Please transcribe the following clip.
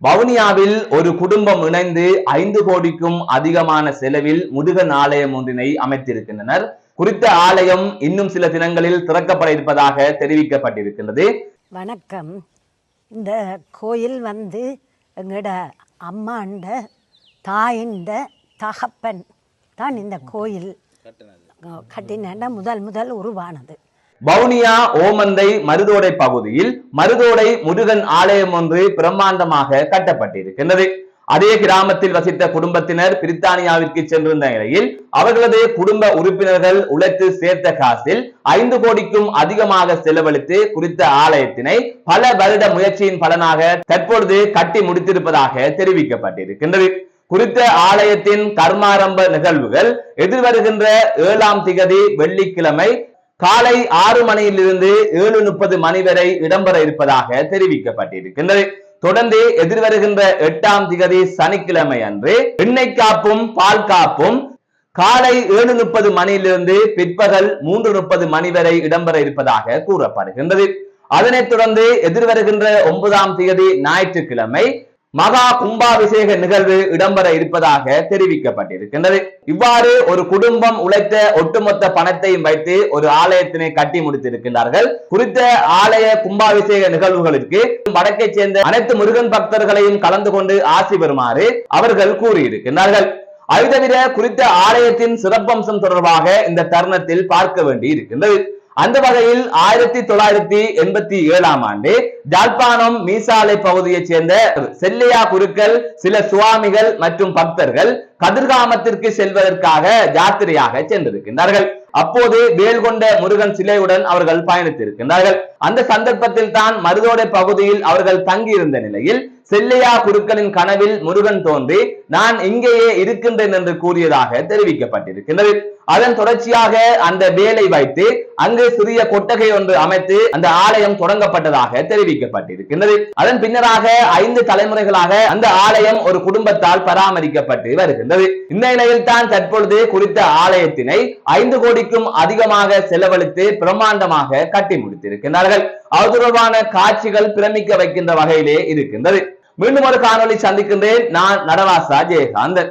வவுனியாவில் ஒரு குடும்பம் இணைந்து 5 கோடிக்கும் அதிகமான செலவில் முருகன் ஆலயம் ஒன்றினை அமைத்திருக்கின்றனர். குறித்த ஆலயம் இன்னும் சில தினங்களில் திறக்கப்பட இருப்பதாக தெரிவிக்கப்பட்டிருக்கின்றது. வணக்கம். இந்த கோயில் எங்கட அம்மாண்ட தாயிண்ட தகப்பன் தான் இந்த கோயில் கட்டின முதல் உருவானது. வவுனியா ஓமந்தை மருதோடை பகுதியில் மருதோடை முருகன் ஆலயம் ஒன்று பிரம்மாண்டமாக கட்டப்பட்டிருக்கின்றது. அதே கிராமத்தில் வசித்த குடும்பத்தினர் பிரித்தானியாவிற்கு சென்றிருந்த நிலையில் அவர்களது குடும்ப உறுப்பினர்கள் உழைத்து சேர்த்த காசில் 5 கோடிக்கும் அதிகமாக செலவழித்து குறித்த ஆலயத்தினை பல வருட முயற்சியின் பலனாக தற்பொழுது கட்டி முடித்திருப்பதாக தெரிவிக்கப்பட்டிருக்கின்றது. குறித்த ஆலயத்தின் கர்மாரம்ப நிகழ்வுகள் எதிர்வருகின்ற 7ஆம் திகதி வெள்ளிக்கிழமை காலை 6 மணியிலிருந்து 7:30 மணி வரை இடம்பெற இருப்பதாக தெரிவிக்கப்பட்டிருக்கின்றது. தொடர்ந்து எதிர்வருகின்ற 8ஆம் திகதி சனிக்கிழமை அன்று எண்ணெய் காப்பும் பால் காப்பும் காலை 7:30 மணியிலிருந்து பிற்பகல் 3:30 மணி வரை இடம்பெற இருப்பதாக கூறப்படுகின்றது. அதனைத் தொடர்ந்து எதிர்வருகின்ற 9ஆம் திகதி ஞாயிற்றுக்கிழமை மகா கும்பாபிஷேக நிகழ்வு இடம்பெற இருப்பதாக தெரிவிக்கப்பட்டிருக்கின்றது. இவ்வாறு ஒரு குடும்பம் உழைத்த ஒட்டுமொத்த பணத்தையும் வைத்து ஒரு ஆலயத்தினை கட்டி முடித்திருக்கின்றார்கள். குறித்த ஆலய கும்பாபிஷேக நிகழ்வுகளுக்கு வடக்கை சேர்ந்த அனைத்து முருகன் பக்தர்களையும் கலந்து கொண்டு ஆசி பெறுமாறு அவர்கள் கூறியிருக்கின்றார்கள். அது தவிர குறித்த ஆலயத்தின் சிறப்பம்சம் தொடர்பாக இந்த தருணத்தில் பார்க்க வேண்டி இருக்கின்றது. அந்த வகையில் 1987ஆம் ஆண்டு ஜாழ்ப்பாணம் மீசாலை பகுதியைச் சேர்ந்த செல்லையா குருக்கள் சில சுவாமிகள் மற்றும் பக்தர்கள் கதிர்காமத்திற்கு செல்வதற்காக யாத்திரையாக சென்றிருக்கின்றார்கள். அப்போது வேல் கொண்ட முருகன் சிலையுடன் அவர்கள் பயணித்திருக்கின்றார்கள். அந்த சந்தர்ப்பத்தில் தான் மருதோடை பகுதியில் அவர்கள் தங்கியிருந்த நிலையில் செல்லையா குருக்களின் கனவில் முருகன் தோன்றி நான் இங்கேயே இருக்கின்றேன் என்று கூறியதாக தெரிவிக்கப்பட்டிருக்கின்றது. அதன் தொடர்ச்சியாக அந்த வேலை வைத்து அங்கு சிறிய கொட்டகை ஒன்று அமைத்து அந்த ஆலயம் தொடங்கப்பட்டதாக தெரிவிக்கப்பட்டிருக்கின்றது. அதன் பின்னராக 5 தலைமுறைகளாக அந்த ஆலயம் ஒரு குடும்பத்தால் பராமரிக்கப்பட்டு வருகின்றது. இந்த நிலையில் தான் தற்பொழுது குறித்த ஆலயத்தினை 5 கோடிக்கும் அதிகமாக செலவழித்து பிரம்மாண்டமாக கட்டி முடித்திருக்கிறார்கள். அது தொடர்பான காட்சிகள் பிரமிக்க வைக்கின்ற வகையிலே இருக்கின்றது. மீண்டும் ஒரு காணொலி சந்திக்கின்றேன். நான் நடராசா ஜெயகாந்தன்.